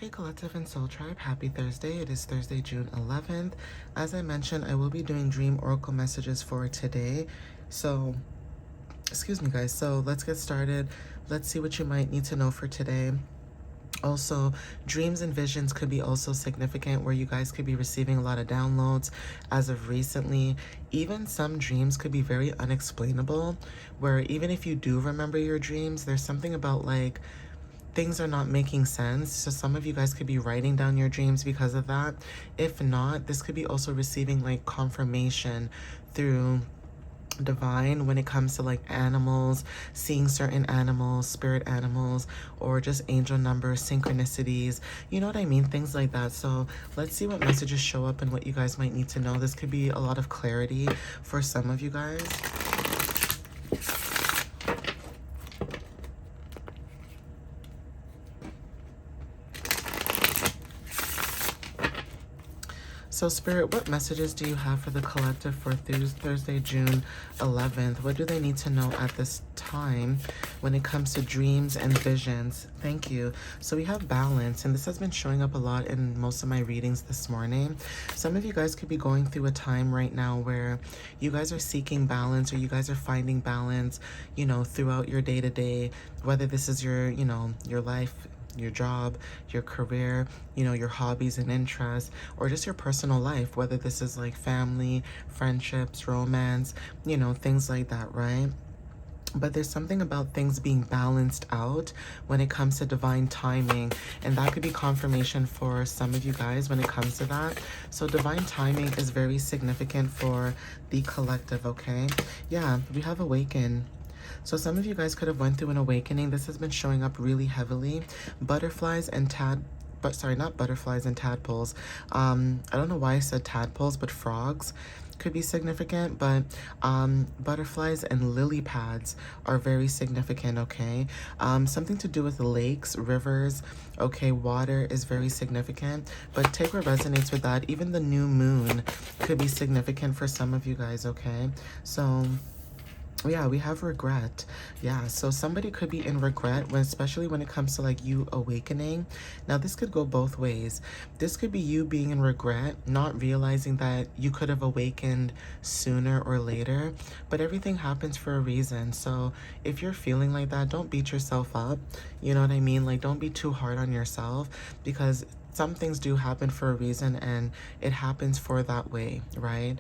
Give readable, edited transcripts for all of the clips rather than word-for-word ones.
Hey Collective and Soul Tribe, happy Thursday. It is Thursday, June 11th. As I mentioned, I will be doing dream oracle messages for today. So, excuse me guys, so let's get started. Let's see what you might need to know for today. Also, dreams and visions could be also significant where you guys could be receiving a lot of downloads as of recently. Even some dreams could be very unexplainable, where even if you do remember your dreams, there's something about like things are not making sense. So some of you guys could be writing down your dreams because of that. If not, this could be also receiving like confirmation through divine when it comes to like animals, seeing certain animals, spirit animals, or just angel numbers, synchronicities, you know what I mean, things like that. So let's see what messages show up and what you guys might need to know. This could be a lot of clarity for some of you guys. So Spirit, what messages do you have for the collective for Thursday, June 11th? What do they need to know at this time when it comes to dreams and visions? Thank you. So we have balance, and this has been showing up a lot in most of my readings this morning. Some of you guys could be going through a time right now where you guys are seeking balance, or you guys are finding balance, you know, throughout your day-to-day, whether this is your, you know, your life, your job, your career, you know, your hobbies and interests, or just your personal life, whether this is like family, friendships, romance, you know, things like that, right? But there's something about things being balanced out when it comes to divine timing, and that could be confirmation for some of you guys when it comes to that. So divine timing is very significant for the collective, okay? Yeah, we have awaken. So some of you guys could have went through an awakening. This has been showing up really heavily. Butterflies and not butterflies and tadpoles. I don't know why I said tadpoles, but frogs could be significant, but butterflies and lily pads are very significant, okay? Something to do with lakes, rivers, okay, water is very significant, but take what resonates with that. Even the new moon could be significant for some of you guys, okay? So yeah, we have regret. Yeah, so somebody could be in regret, especially when it comes to like you awakening. Now this could go both ways. This could be you being in regret, not realizing that you could have awakened sooner or later, but everything happens for a reason. So if you're feeling like that, don't beat yourself up. You know what I mean? Like, don't be too hard on yourself, because some things do happen for a reason, and it happens for that way, right?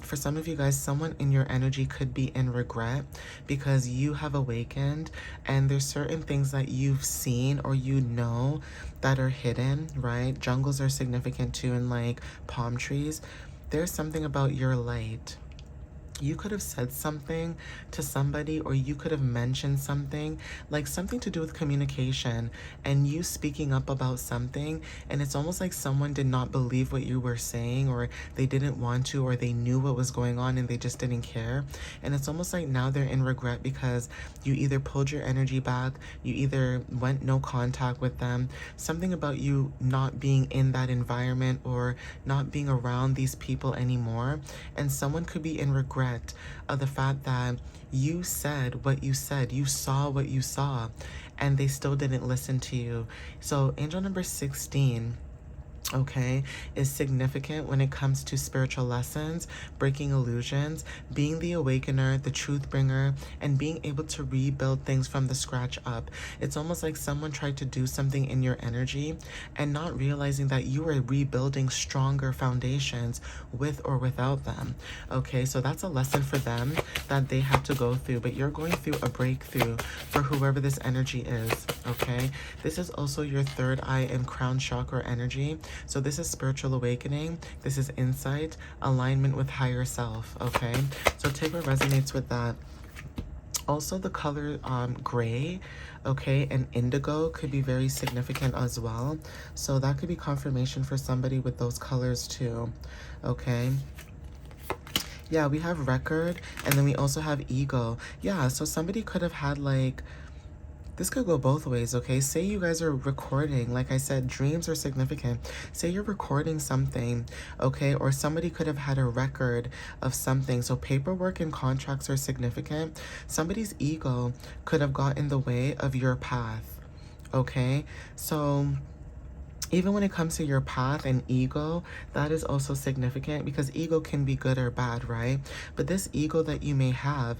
For some of you guys, someone in your energy could be in regret because you have awakened, and there's certain things that you've seen or you know that are hidden, right? Jungles are significant too, and like palm trees. There's something about your light. You could have said something to somebody, or you could have mentioned something, like something to do with communication, and you speaking up about something, and it's almost like someone did not believe what you were saying, or they didn't want to, or they knew what was going on and they just didn't care. And it's almost like now they're in regret because you either pulled your energy back, you either went no contact with them, something about you not being in that environment or not being around these people anymore. And someone could be in regret of the fact that you said what you said, you saw what you saw, and they still didn't listen to you. So angel number 16, okay, is significant when it comes to spiritual lessons, breaking illusions, being the awakener, the truth bringer, and being able to rebuild things from the scratch up. It's almost like someone tried to do something in your energy and not realizing that you are rebuilding stronger foundations with or without them. Okay, so that's a lesson for them that they have to go through, but you're going through a breakthrough for whoever this energy is, okay? This is also your third eye and crown chakra energy. So this is spiritual awakening. This is insight, alignment with higher self, okay? So take what resonates with that. Also, the color gray, okay, and indigo could be very significant as well. So that could be confirmation for somebody with those colors too, okay? Yeah, we have record, and then we also have ego. Yeah, so somebody could have had like, this could go both ways, okay? Say you guys are recording, like I said, dreams are significant. Say you're recording something, okay? Or somebody could have had a record of something. So paperwork and contracts are significant. Somebody's ego could have got in the way of your path, okay? So Even when it comes to your path and ego, that is also significant because ego can be good or bad, right? But this ego that you may have,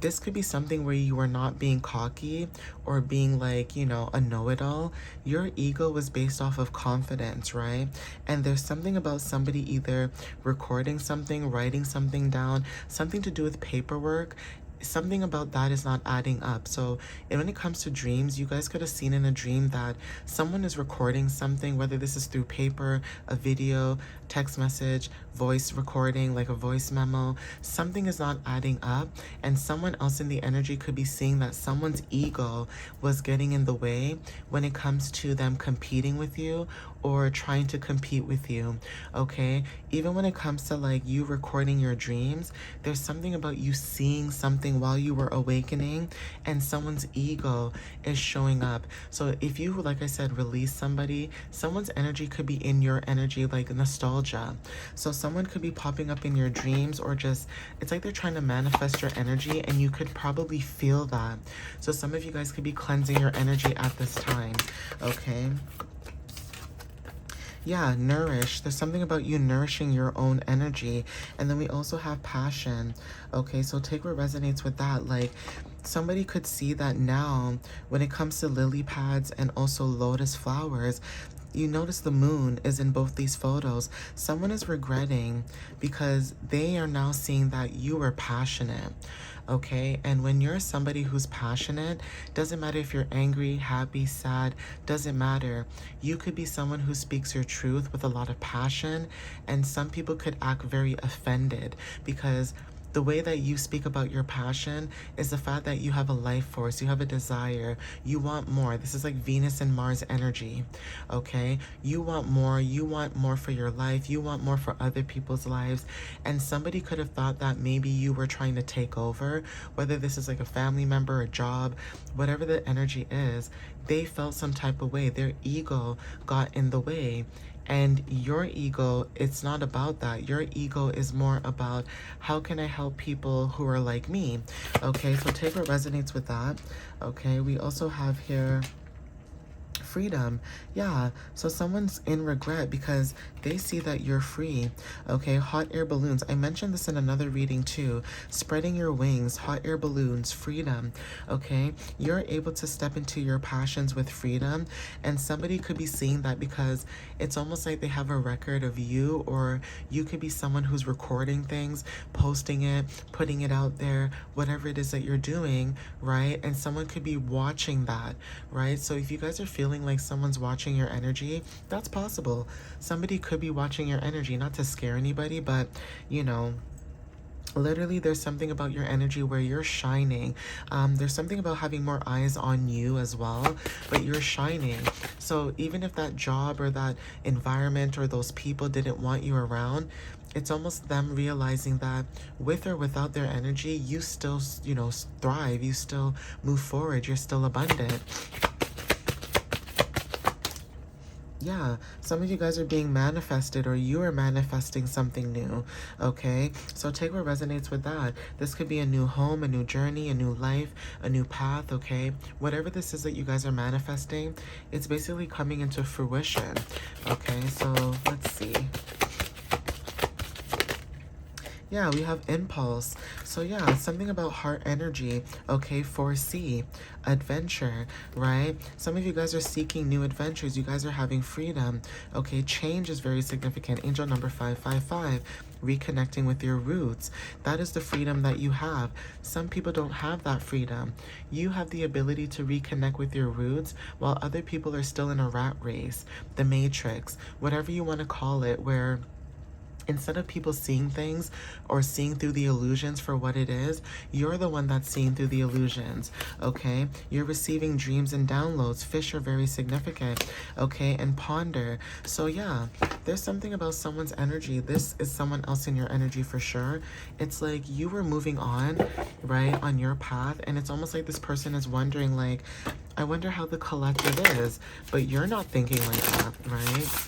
this could be something where you are not being cocky or being like, you know, a know-it-all. Your ego was based off of confidence, right? And there's something about somebody either recording something, writing something down, something to do with paperwork. Something about that is not adding up. So and when it comes to dreams, you guys could have seen in a dream that someone is recording something, whether this is through paper, a video, text message, voice recording, like a voice memo. Something is not adding up, and someone else in the energy could be seeing that someone's ego was getting in the way when it comes to them competing with you or trying to compete with you, okay? Even when it comes to like you recording your dreams, there's something about you seeing something while you were awakening and someone's ego is showing up. So if you, like I said, release somebody, someone's energy could be in your energy, like nostalgia. So someone could be popping up in your dreams, or just, it's like they're trying to manifest your energy and you could probably feel that. So some of you guys could be cleansing your energy at this time, okay? Yeah, nourish. There's something about you nourishing your own energy. And then we also have passion. Okay, so take what resonates with that. Like, somebody could see that now when it comes to lily pads and also lotus flowers, you notice the moon is in both these photos. Someone is regretting because they are now seeing that you were passionate. Okay, and when you're somebody who's passionate, doesn't matter if you're angry, happy, sad, doesn't matter. You could be someone who speaks your truth with a lot of passion, and some people could act very offended because the way that you speak about your passion is the fact that you have a life force, you have a desire, you want more. This is like Venus and Mars energy, okay? You want more for your life, you want more for other people's lives, and somebody could have thought that maybe you were trying to take over, whether this is like a family member, a job, whatever the energy is, they felt some type of way. Their ego got in the way. And your ego, it's not about that. Your ego is more about how can I help people who are like me? Okay, so take what resonates with that. Okay, we also have here freedom. Yeah, so someone's in regret because they see that you're free. Okay, hot air balloons. I mentioned this in another reading too. Spreading your wings, hot air balloons, freedom. Okay, you're able to step into your passions with freedom, and somebody could be seeing that because it's almost like they have a record of you, or you could be someone who's recording things, posting it, putting it out there, whatever it is that you're doing, right? And someone could be watching that, right? So if you guys are feeling like someone's watching your energy, that's possible. Somebody could be watching your energy, not to scare anybody, but you know, literally there's something about your energy where you're shining. There's something about having more eyes on you as well, but you're shining. So even if that job or that environment or those people didn't want you around, it's almost them realizing that with or without their energy, you still, you know, thrive, you still move forward, you're still abundant. Yeah, some of you guys are being manifested, or you are manifesting something new, okay? So take what resonates with that. This could be a new home, a new journey, a new life, a new path, okay? Whatever this is that you guys are manifesting, it's basically coming into fruition, okay? So let's see. Yeah, we have impulse. So yeah, something about heart energy. Okay, 4C, adventure, right? Some of you guys are seeking new adventures. You guys are having freedom. Okay, change is very significant. Angel number 555, reconnecting with your roots. That is the freedom that you have. Some people don't have that freedom. You have the ability to reconnect with your roots while other people are still in a rat race, the matrix, whatever you want to call it, where instead of people seeing things or seeing through the illusions for what it is, you're the one that's seeing through the illusions, okay? You're receiving dreams and downloads. Fish are very significant, okay? And ponder. So yeah, there's something about someone's energy. This is someone else in your energy for sure. It's like you were moving on, right, on your path, and it's almost like this person is wondering, like, I wonder how the collective is, but you're not thinking like that, right?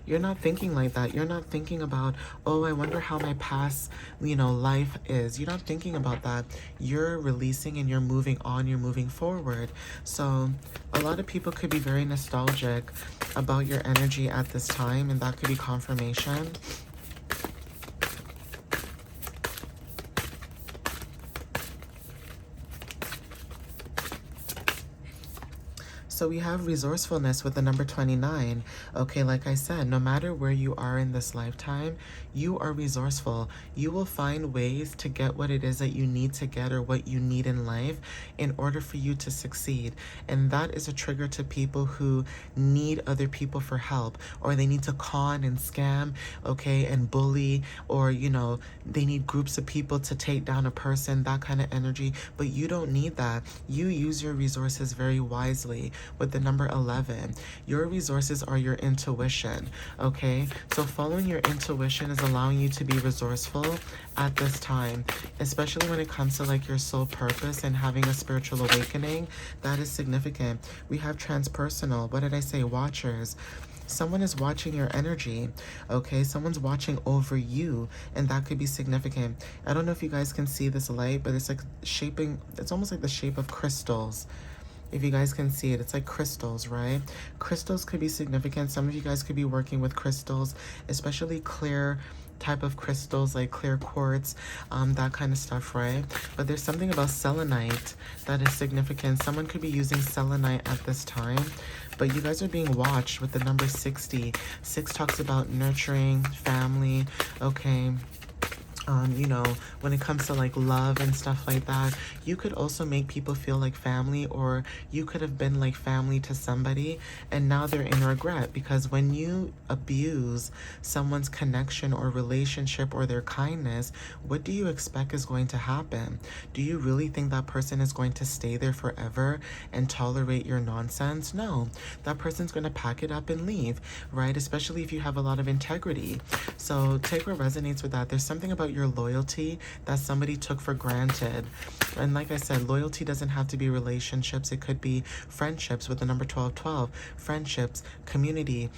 You're not thinking like that. You're not thinking about, oh, I wonder how my past, life is. You're not thinking about that. You're releasing and you're moving on. You're moving forward. So a lot of people could be very nostalgic about your energy at this time, and that could be confirmation. So we have resourcefulness with the number 29. Okay, like I said, no matter where you are in this lifetime, you are resourceful. You will find ways to get what it is that you need to get or what you need in life in order for you to succeed. And that is a trigger to people who need other people for help, or they need to con and scam, okay, and bully, or, they need groups of people to take down a person, that kind of energy. But you don't need that. You use your resources very wisely. With the number 11, your resources are your intuition, okay? So following your intuition is allowing you to be resourceful at this time, especially when it comes to like your soul purpose and having a spiritual awakening. That is significant. We have transpersonal. What did I say? Watchers. Someone is watching your energy, okay? Someone's watching over you, and that could be significant. I don't know if you guys can see this light, but it's like shaping, it's almost like the shape of crystals. If you guys can see it, it's like crystals, right? Crystals could be significant. Some of you guys could be working with crystals, especially clear type of crystals like clear quartz, that kind of stuff, right? But there's something about selenite that is significant. Someone could be using selenite at this time, but you guys are being watched with the number 60. 6 talks about nurturing, family, okay? When it comes to like love and stuff like that, you could also make people feel like family, or you could have been like family to somebody and now they're in regret, because when you abuse someone's connection or relationship or their kindness, what do you expect is going to happen? Do you really think that person is going to stay there forever and tolerate your nonsense? No, that person's going to pack it up and leave, right? Especially if you have a lot of integrity. So take what resonates with that. There's something about your loyalty that somebody took for granted. And like I said, loyalty doesn't have to be relationships. It could be friendships with the number 1212. Friendships, community,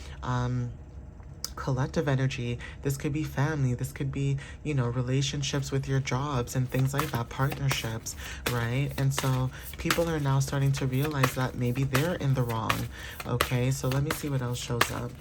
collective energy. This could be family. This could be, relationships with your jobs and things like that, partnerships, right? And so people are now starting to realize that maybe they're in the wrong. Okay, so let me see what else shows up.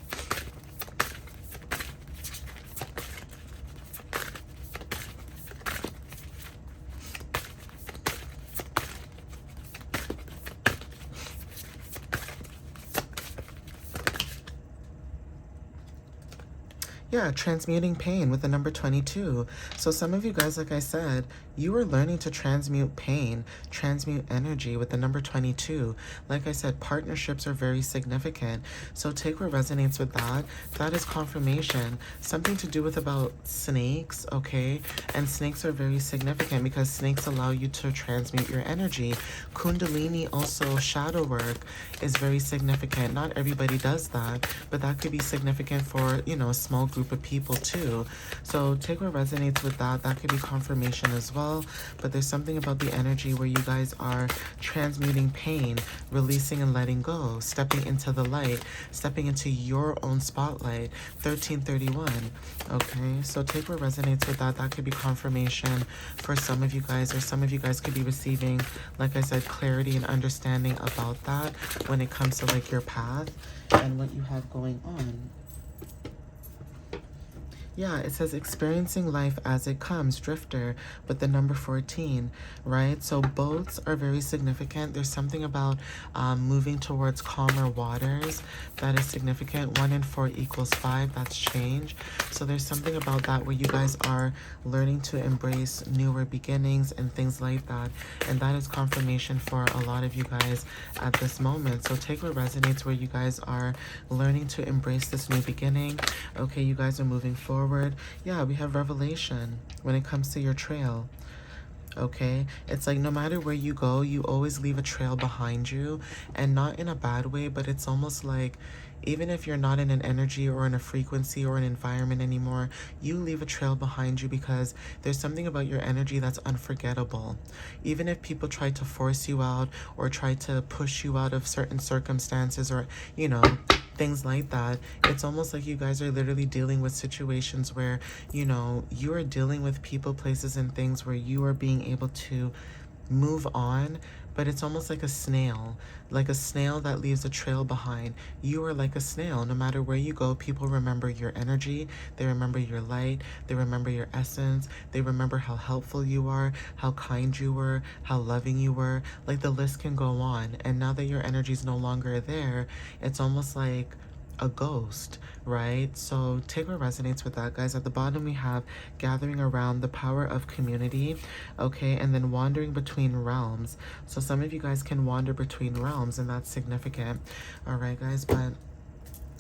Yeah, transmuting pain with the number 22. So some of you guys, like I said, you are learning to transmute pain, transmute energy with the number 22. Like I said, partnerships are very significant. So take what resonates with that. That is confirmation. Something to do with about snakes, okay? And snakes are very significant because snakes allow you to transmute your energy. Kundalini, also shadow work, is very significant. Not everybody does that, but that could be significant for, a small group of people too. So take what resonates with that. That could be confirmation as well. But there's something about the energy where you guys are transmuting pain, releasing and letting go, stepping into the light, stepping into your own spotlight. 1331. Okay, so take what resonates with that. That could be confirmation for some of you guys, or some of you guys could be receiving, like I said, clarity and understanding about that when it comes to like your path and what you have going on. Yeah, it says experiencing life as it comes, drifter, with the number 14, right? So boats are very significant. There's something about moving towards calmer waters that is significant. 1 and 4 equals 5. That's change. So there's something about that where you guys are learning to embrace newer beginnings and things like that. And that is confirmation for a lot of you guys at this moment. So take what resonates where you guys are learning to embrace this new beginning. Okay, you guys are moving forward. Yeah, we have revelation when it comes to your trail. Okay, it's like no matter where you go, you always leave a trail behind you, and not in a bad way, but it's almost like even if you're not in an energy or in a frequency or an environment anymore, you leave a trail behind you because there's something about your energy that's unforgettable. Even if people try to force you out or try to push you out of certain circumstances, or things like that. It's almost like you guys are literally dealing with situations where, you know, you are dealing with people, places, and things where you are being able to move on, but it's almost like a snail that leaves a trail behind. You are like a snail. No matter where you go, people remember your energy, they remember your light, they remember your essence, they remember how helpful you are, how kind you were, how loving you were. Like the list can go on. And now that your energy is no longer there, it's almost like a ghost, right? So take what resonates with that, guys. At the bottom, we have gathering around the power of community, okay, and then wandering between realms. So some of you guys can wander between realms, and that's significant. All right, guys, but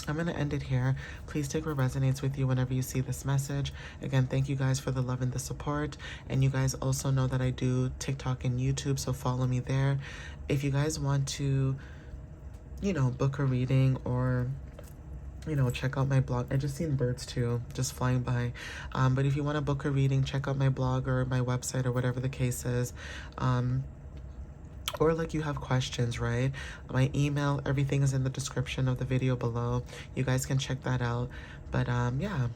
I'm going to end it here. Please take what resonates with you whenever you see this message. Again, thank you guys for the love and the support. And you guys also know that I do TikTok and YouTube, so follow me there. If you guys want to, you know, book a reading or, you know, check out my blog. I just seen birds too, just flying by. But if you want to book a reading, check out my blog or my website or whatever the case is. Or like you have questions, right? My email, everything is in the description of the video below. You guys can check that out. But yeah.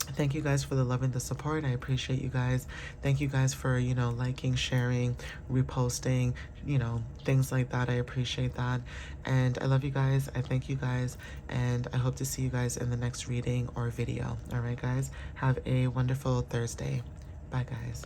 Thank you guys for the love and the support. I appreciate you guys. Thank you guys for, you know, liking, sharing, reposting, you know, things like that. I appreciate that. And I love you guys. I thank you guys. And I hope to see you guys in the next reading or video. All right, guys. Have a wonderful Thursday. Bye, guys.